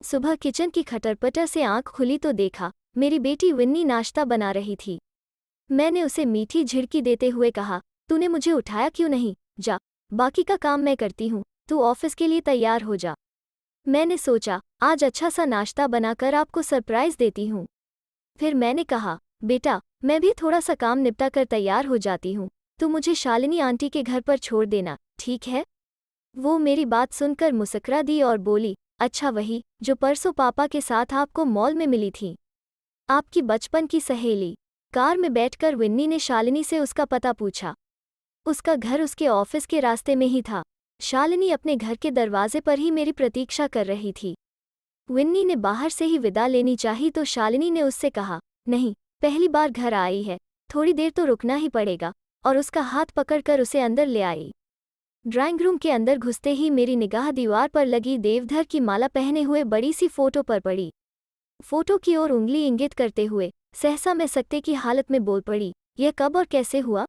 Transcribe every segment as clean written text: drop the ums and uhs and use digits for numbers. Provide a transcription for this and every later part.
सुबह किचन की खटरपटर से आंख खुली तो देखा मेरी बेटी विन्नी नाश्ता बना रही थी। मैंने उसे मीठी झिड़की देते हुए कहा, तूने मुझे उठाया क्यों नहीं? जा, बाकी का काम मैं करती हूँ, तू ऑफिस के लिए तैयार हो जा। मैंने सोचा आज अच्छा सा नाश्ता बनाकर आपको सरप्राइज देती हूँ। फिर मैंने कहा, बेटा मैं भी थोड़ा सा काम निपटा कर तैयार हो जाती हूँ, तू मुझे शालिनी आंटी के घर पर छोड़ देना, ठीक है? वो मेरी बात सुनकर मुस्कुरा दी और बोली, अच्छा वही जो परसों पापा के साथ आपको मॉल में मिली थी, आपकी बचपन की सहेली। कार में बैठकर विन्नी ने शालिनी से उसका पता पूछा। उसका घर उसके ऑफिस के रास्ते में ही था। शालिनी अपने घर के दरवाजे पर ही मेरी प्रतीक्षा कर रही थी। विन्नी ने बाहर से ही विदा लेनी चाही तो शालिनी ने उससे कहा, नहीं, पहली बार घर आई है, थोड़ी देर तो रुकना ही पड़ेगा, और उसका हाथ पकड़कर उसे अंदर ले आई। ड्राइंग रूम के अंदर घुसते ही मेरी निगाह दीवार पर लगी देवधर की माला पहने हुए बड़ी सी फोटो पर पड़ी। फोटो की ओर उंगली इंगित करते हुए सहसा मैं सकते की हालत में बोल पड़ी, यह कब और कैसे हुआ?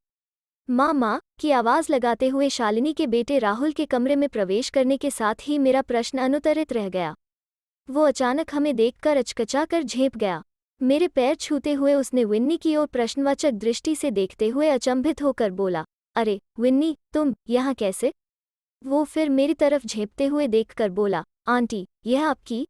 माँ माँ की आवाज़ लगाते हुए शालिनी के बेटे राहुल के कमरे में प्रवेश करने के साथ ही मेरा प्रश्न अनुत्तरित रह गया। वो अचानक हमें देखकर अचकचाकर झेंप गया। मेरे पैर छूते हुए उसने विन्नी की ओर प्रश्नवाचक दृष्टि से देखते हुए अचंभित होकर बोला, अरे विन्नी, तुम यहाँ कैसे? वो फिर मेरी तरफ झेंपते हुए देखकर बोला, आंटी, यह आपकी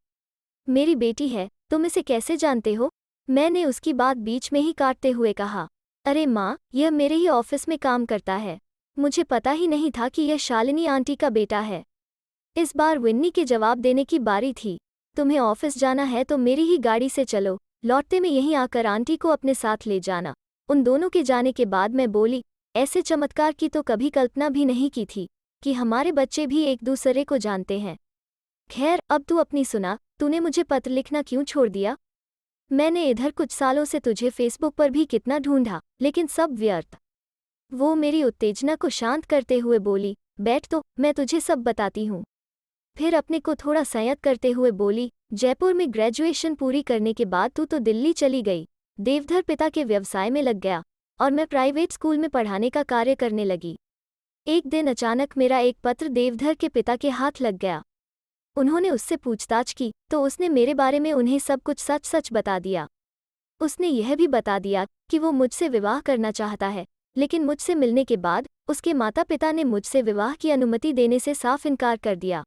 मेरी बेटी है, तुम इसे कैसे जानते हो? मैंने उसकी बात बीच में ही काटते हुए कहा, अरे माँ, यह मेरे ही ऑफिस में काम करता है, मुझे पता ही नहीं था कि यह शालिनी आंटी का बेटा है। इस बार विन्नी के जवाब देने की बारी थी। तुम्हें ऑफिस जाना है तो मेरी ही गाड़ी से चलो, लौटते में यहीं आकर आंटी को अपने साथ ले जाना। उन दोनों के जाने के बाद मैं बोली, ऐसे चमत्कार की तो कभी कल्पना भी नहीं की थी कि हमारे बच्चे भी एक दूसरे को जानते हैं। खैर, अब तू अपनी सुना, तूने मुझे पत्र लिखना क्यों छोड़ दिया? मैंने इधर कुछ सालों से तुझे फेसबुक पर भी कितना ढूंढा, लेकिन सब व्यर्थ। वो मेरी उत्तेजना को शांत करते हुए बोली, बैठ तो, मैं तुझे सब बताती हूँ। फिर अपने को थोड़ा संयत करते हुए बोली, जयपुर में ग्रेजुएशन पूरी करने के बाद तू तो दिल्ली चली गई, देवधर पिता के व्यवसाय में लग गया, और मैं प्राइवेट स्कूल में पढ़ाने का कार्य करने लगी। एक दिन अचानक मेरा एक पत्र देवधर के पिता के हाथ लग गया। उन्होंने उससे पूछताछ की तो उसने मेरे बारे में उन्हें सब कुछ सच सच बता दिया। उसने यह भी बता दिया कि वो मुझसे विवाह करना चाहता है, लेकिन मुझसे मिलने के बाद उसके माता पिता ने मुझसे विवाह की अनुमति देने से साफ इनकार कर दिया।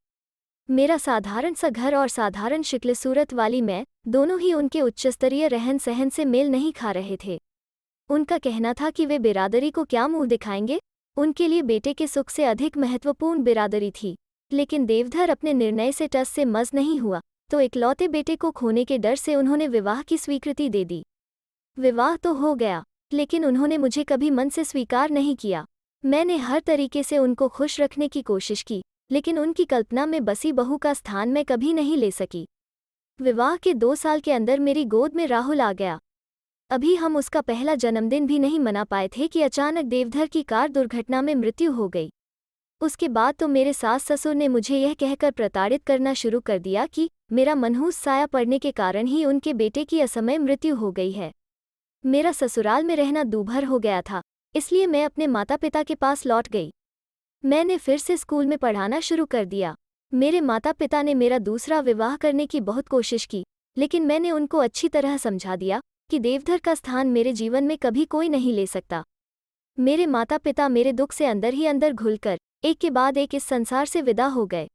मेरा साधारण सा घर और साधारण शिक्ल सूरत वाली मैं, दोनों ही उनके उच्चस्तरीय रहन सहन से मेल नहीं खा रहे थे। उनका कहना था कि वे बिरादरी को क्या मुंह दिखाएंगे, उनके लिए बेटे के सुख से अधिक महत्वपूर्ण बिरादरी थी। लेकिन देवधर अपने निर्णय से टस से मस नहीं हुआ, तो इकलौते बेटे को खोने के डर से उन्होंने विवाह की स्वीकृति दे दी। विवाह तो हो गया, लेकिन उन्होंने मुझे कभी मन से स्वीकार नहीं किया। मैंने हर तरीके से उनको खुश रखने की कोशिश की, लेकिन उनकी कल्पना में बसी बहू का स्थान मैं कभी नहीं ले सकी। विवाह के 2 साल के अंदर मेरी गोद में राहुल आ गया। अभी हम उसका पहला जन्मदिन भी नहीं मना पाए थे कि अचानक देवधर की कार दुर्घटना में मृत्यु हो गई। उसके बाद तो मेरे सास ससुर ने मुझे यह कहकर प्रताड़ित करना शुरू कर दिया कि मेरा मनहूस साया पड़ने के कारण ही उनके बेटे की असमय मृत्यु हो गई है। मेरा ससुराल में रहना दूभर हो गया था, इसलिए मैं अपने माता पिता के पास लौट गई। मैंने फिर से स्कूल में पढ़ाना शुरू कर दिया। मेरे माता पिता ने मेरा दूसरा विवाह करने की बहुत कोशिश की, लेकिन मैंने उनको अच्छी तरह समझा दिया कि देवधर का स्थान मेरे जीवन में कभी कोई नहीं ले सकता। मेरे माता पिता मेरे दुख से अंदर ही अंदर घुलकर एक के बाद एक इस संसार से विदा हो गए।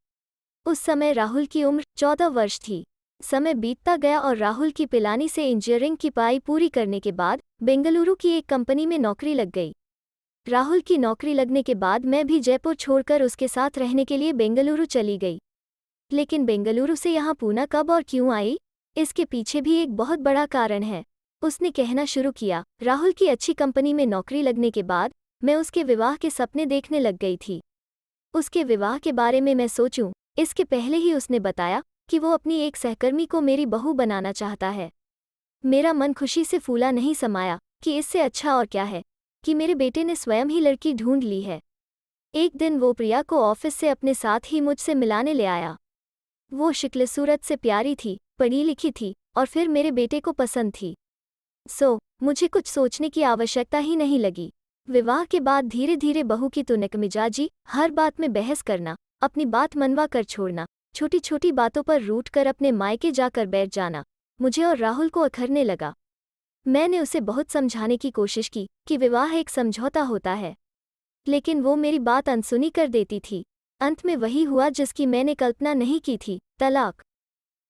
उस समय राहुल की उम्र 14 वर्ष थी। समय बीतता गया और राहुल की पिलानी से इंजीनियरिंग की पढ़ाई पूरी करने के बाद बेंगलुरु की एक कंपनी में नौकरी लग गई। राहुल की नौकरी लगने के बाद मैं भी जयपुर छोड़कर उसके साथ रहने के लिए बेंगलुरु चली गई। लेकिन बेंगलुरु से यहाँ पूना कब और क्यों आई, इसके पीछे भी एक बहुत बड़ा कारण है। उसने कहना शुरू किया, राहुल की अच्छी कंपनी में नौकरी लगने के बाद मैं उसके विवाह के सपने देखने लग गई थी। उसके विवाह के बारे में मैं सोचूं, इसके पहले ही उसने बताया कि वो अपनी एक सहकर्मी को मेरी बहू बनाना चाहता है। मेरा मन खुशी से फूला नहीं समाया कि इससे अच्छा और क्या है कि मेरे बेटे ने स्वयं ही लड़की ढूंढ ली है। एक दिन वो प्रिया को ऑफिस से अपने साथ ही मुझसे मिलाने ले आया। वो शिक्ल सूरत से प्यारी थी, पढ़ी लिखी थी और फिर मेरे बेटे को पसंद थी। मुझे कुछ सोचने की आवश्यकता ही नहीं लगी। विवाह के बाद धीरे धीरे बहू की तुनक मिजाजी, हर बात में बहस करना, अपनी बात मनवा कर छोड़ना, छोटी छोटी बातों पर रूठ कर अपने मायके जाकर बैठ जाना मुझे और राहुल को अखरने लगा। मैंने उसे बहुत समझाने की कोशिश की कि विवाह एक समझौता होता है, लेकिन वो मेरी बात अनसुनी कर देती थी। अंत में वही हुआ जिसकी मैंने कल्पना नहीं की थी, तलाक।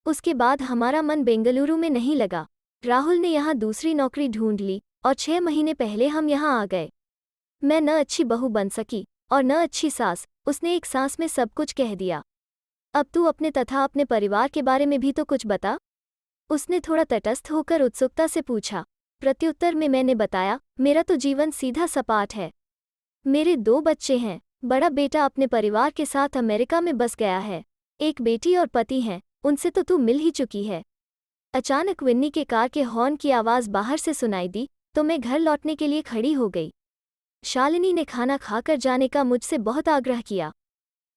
उसके बाद हमारा मन बेंगलुरु में नहीं लगा। राहुल ने यहाँ दूसरी नौकरी ढूंढ ली और 6 महीने पहले हम यहाँ आ गए। मैं न अच्छी बहू बन सकी और न अच्छी सास, उसने एक सांस में सब कुछ कह दिया। अब तू अपने तथा अपने परिवार के बारे में भी तो कुछ बता, उसने थोड़ा तटस्थ होकर उत्सुकता से पूछा। प्रत्युत्तर में मैंने बताया, मेरा तो जीवन सीधा सपाट है। मेरे 2 बच्चे हैं। बड़ा बेटा अपने परिवार के साथ अमेरिका में बस गया है। एक बेटी और पति हैं, उनसे तो तू मिल ही चुकी है। अचानक विन्नी के कार के हॉर्न की आवाज़ बाहर से सुनाई दी तो मैं घर लौटने के लिए खड़ी हो गई। शालिनी ने खाना खाकर जाने का मुझसे बहुत आग्रह किया,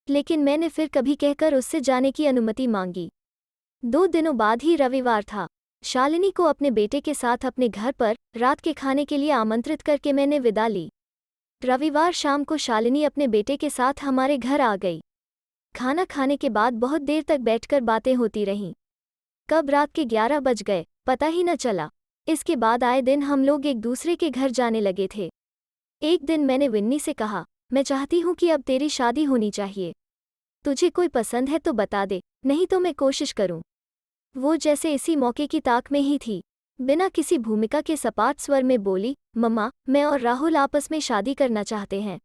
लेकिन मैंने फिर कभी कहकर उससे जाने की अनुमति मांगी। 2 दिनों बाद ही रविवार था। शालिनी को अपने बेटे के साथ अपने घर पर रात के खाने के लिए आमंत्रित करके मैंने विदा ली। रविवार शाम को शालिनी अपने बेटे के साथ हमारे घर आ गई। खाना खाने के बाद बहुत देर तक बैठकर बातें होती रहीं। कब रात के 11 बज गए पता ही न चला। इसके बाद आए दिन हम लोग एक दूसरे के घर जाने लगे थे। एक दिन मैंने विन्नी से कहा, मैं चाहती हूँ कि अब तेरी शादी होनी चाहिए। तुझे कोई पसंद है तो बता दे, नहीं तो मैं कोशिश करूँ। वो जैसे इसी मौके की ताक में ही थी। बिना किसी भूमिका के सपाट स्वर में बोली, मम्मा, मैं और राहुल आपस में शादी करना चाहते हैं।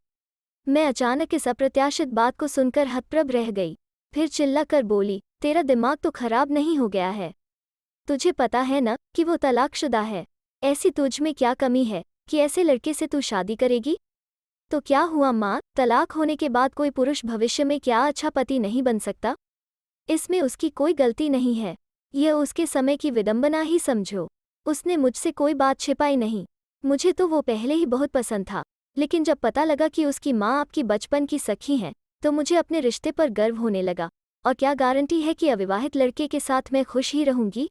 मैं अचानक इस अप्रत्याशित बात को सुनकर हतप्रभ रह गई। फिर चिल्लाकर बोली, तेरा दिमाग तो खराब नहीं हो गया है? तुझे पता है न कि वो तलाकशुदा है। ऐसी तुझ में क्या कमी है कि ऐसे लड़के से तू शादी करेगी? तो क्या हुआ माँ, तलाक होने के बाद कोई पुरुष भविष्य में क्या अच्छा पति नहीं बन सकता? इसमें उसकी कोई गलती नहीं है। यह उसके समय की विडंबना ही समझो। उसने मुझसे कोई बात छिपाई नहीं। मुझे तो वो पहले ही बहुत पसंद था, लेकिन जब पता लगा कि उसकी माँ आपकी बचपन की सखी हैं, तो मुझे अपने रिश्ते पर गर्व होने लगा। और क्या गारंटी है कि अविवाहित लड़के के साथ मैं खुश ही रहूंगी?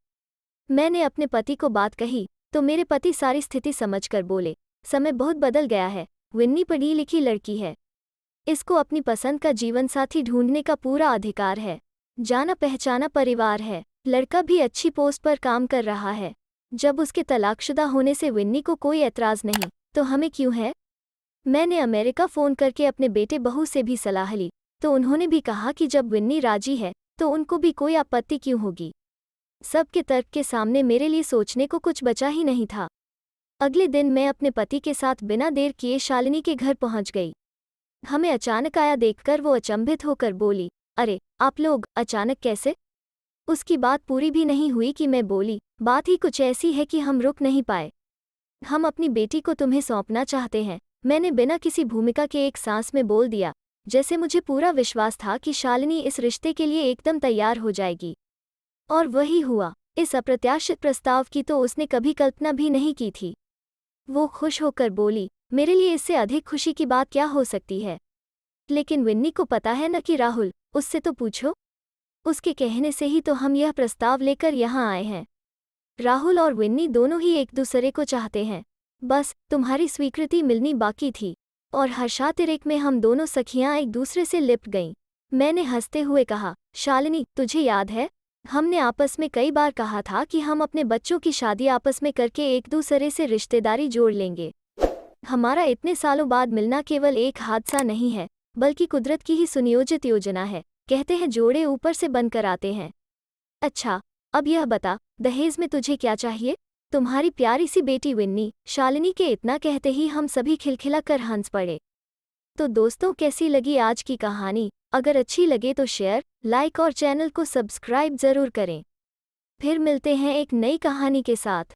मैंने अपने पति को बात कही तो मेरे पति सारी स्थिति समझकर बोले, समय बहुत बदल गया है। विन्नी पढ़ी लिखी लड़की है। इसको अपनी पसंद का जीवनसाथी ढूंढने का पूरा अधिकार है। जाना पहचाना परिवार है। लड़का भी अच्छी पोस्ट पर काम कर रहा है। जब उसके तलाकशुदा होने से विन्नी को कोई एतराज़ नहीं, तो हमें क्यों है? मैंने अमेरिका फ़ोन करके अपने बेटे बहू से भी सलाह ली, तो उन्होंने भी कहा कि जब विन्नी राजी है तो उनको भी कोई आपत्ति क्यों होगी। सबके तर्क के सामने मेरे लिए सोचने को कुछ बचा ही नहीं था। अगले दिन मैं अपने पति के साथ बिना देर किए शालिनी के घर पहुंच गई। हमें अचानक आया देखकर वो अचंभित होकर बोली, अरे आप लोग अचानक कैसे? उसकी बात पूरी भी नहीं हुई कि मैं बोली, बात ही कुछ ऐसी है कि हम रुक नहीं पाए। हम अपनी बेटी को तुम्हें सौंपना चाहते हैं। मैंने बिना किसी भूमिका के एक सांस में बोल दिया, जैसे मुझे पूरा विश्वास था कि शालिनी इस रिश्ते के लिए एकदम तैयार हो जाएगी। और वही हुआ। इस अप्रत्याशित प्रस्ताव की तो उसने कभी कल्पना भी नहीं की थी। वो खुश होकर बोली, मेरे लिए इससे अधिक खुशी की बात क्या हो सकती है? लेकिन विन्नी को पता है न कि राहुल, उससे तो पूछो। उसके कहने से ही तो हम यह प्रस्ताव लेकर यहाँ आए हैं। राहुल और विन्नी दोनों ही एक दूसरे को चाहते हैं। बस तुम्हारी स्वीकृति मिलनी बाकी थी। और हर्षातिरेक में हम दोनों सखियां एक दूसरे से लिपट गईं। मैंने हंसते हुए कहा, शालिनी, तुझे याद है, हमने आपस में कई बार कहा था कि हम अपने बच्चों की शादी आपस में करके एक दूसरे से रिश्तेदारी जोड़ लेंगे। हमारा इतने सालों बाद मिलना केवल एक हादसा नहीं है, बल्कि कुदरत की ही सुनियोजित योजना है। कहते हैं जोड़े ऊपर से बनकर आते हैं। अच्छा, अब यह बता, दहेज में तुझे क्या चाहिए? तुम्हारी प्यारी सी बेटी विन्नी। शालिनी के इतना कहते ही हम सभी खिलखिला कर हंस पड़े। तो दोस्तों, कैसी लगी आज की कहानी? अगर अच्छी लगे तो शेयर, लाइक और चैनल को सब्सक्राइब ज़रूर करें। फिर मिलते हैं एक नई कहानी के साथ।